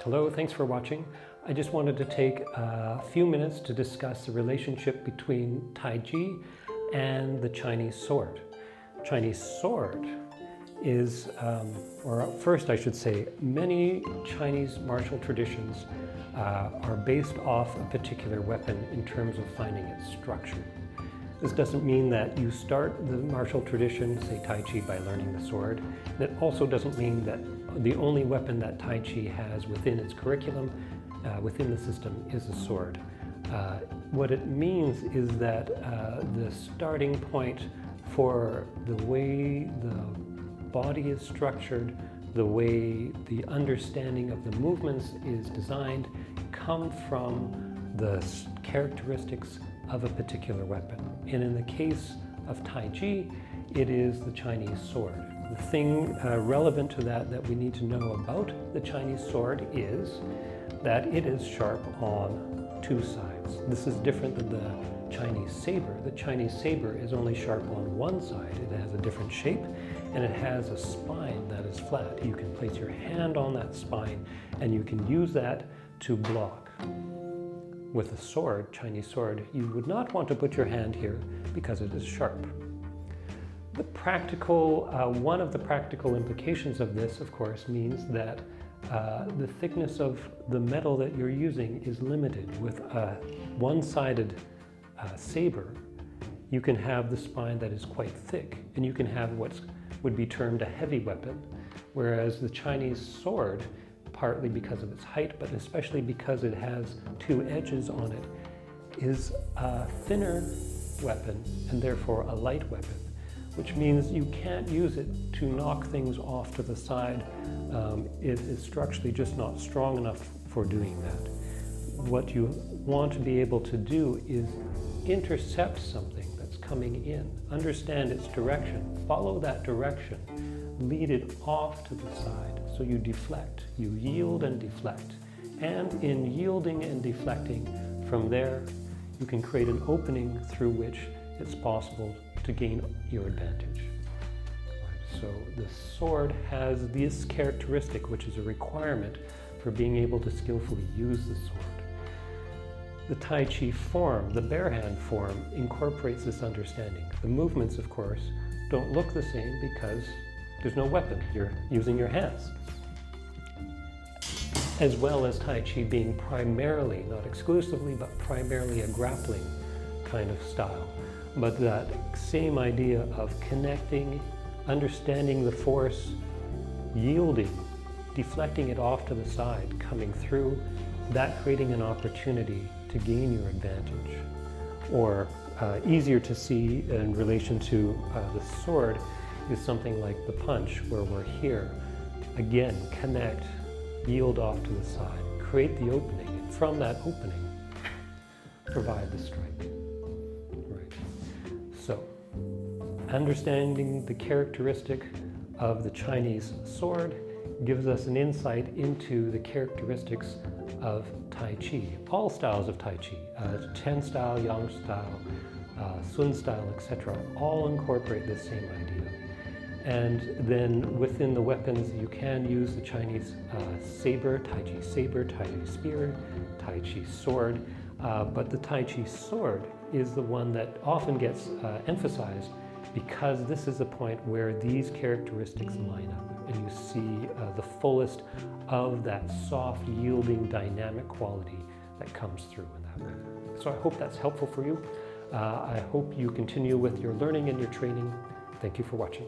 Hello, thanks for watching. I just wanted to take a few minutes to discuss the relationship between Taiji and the Chinese sword. Chinese sword is, or first I should say, many Chinese martial traditions are based off a particular weapon in terms of finding its structure. This doesn't mean that you start the martial tradition, say Tai Chi, by learning the sword. It also doesn't mean that the only weapon that Tai Chi has within its curriculum, within the system, is a sword. What it means is that the starting point for the way the body is structured, the way the understanding of the movements is designed, come from the characteristics of a particular weapon. And in the case of Taiji, it is the Chinese sword. The thing relevant to that we need to know about the Chinese sword is that it is sharp on two sides. This is different than the Chinese saber. The Chinese saber is only sharp on one side. It has a different shape and it has a spine that is flat. You can place your hand on that spine and you can use that to block. With a sword, Chinese sword, you would not want to put your hand here because it is sharp. The practical, one of the practical implications of this, of course, means that the thickness of the metal that you're using is limited. With a one-sided saber, you can have the spine that is quite thick, and you can have what would be termed a heavy weapon, whereas the Chinese sword, partly because of its height, but especially because it has two edges on it, is a thinner weapon and therefore a light weapon, which means you can't use it to knock things off to the side. It is structurally just not strong enough for doing that. What you want to be able to do is intercept something that's coming in, understand its direction, follow that direction, lead it off to the side. So you deflect, you yield and deflect. And in yielding and deflecting, from there, you can create an opening through which it's possible to gain your advantage. Right. So the sword has this characteristic, which is a requirement for being able to skillfully use the sword. The Tai Chi form, the bare hand form, incorporates this understanding. The movements, of course, don't look the same because there's no weapon. You're using your hands. As well as Tai Chi being primarily, not exclusively, but primarily a grappling kind of style. But that same idea of connecting, understanding the force, yielding, deflecting it off to the side, coming through, that creating an opportunity to gain your advantage. Or easier to see in relation to the sword is something like the punch, where we're here. Again, connect, yield off to the side, create the opening, and from that opening, provide the strike. Right. So, understanding the characteristic of the Chinese sword gives us an insight into the characteristics of Tai Chi. All styles of Tai Chi, Chen style, Yang style, Sun style, etc., all incorporate this same idea. And then within the weapons, you can use the Chinese saber, Taiji spear, Tai Chi sword. But the Tai Chi sword is the one that often gets emphasized because this is the point where these characteristics line up and you see the fullest of that soft, yielding, dynamic quality that comes through in that weapon. So I hope that's helpful for you. I hope you continue with your learning and your training. Thank you for watching.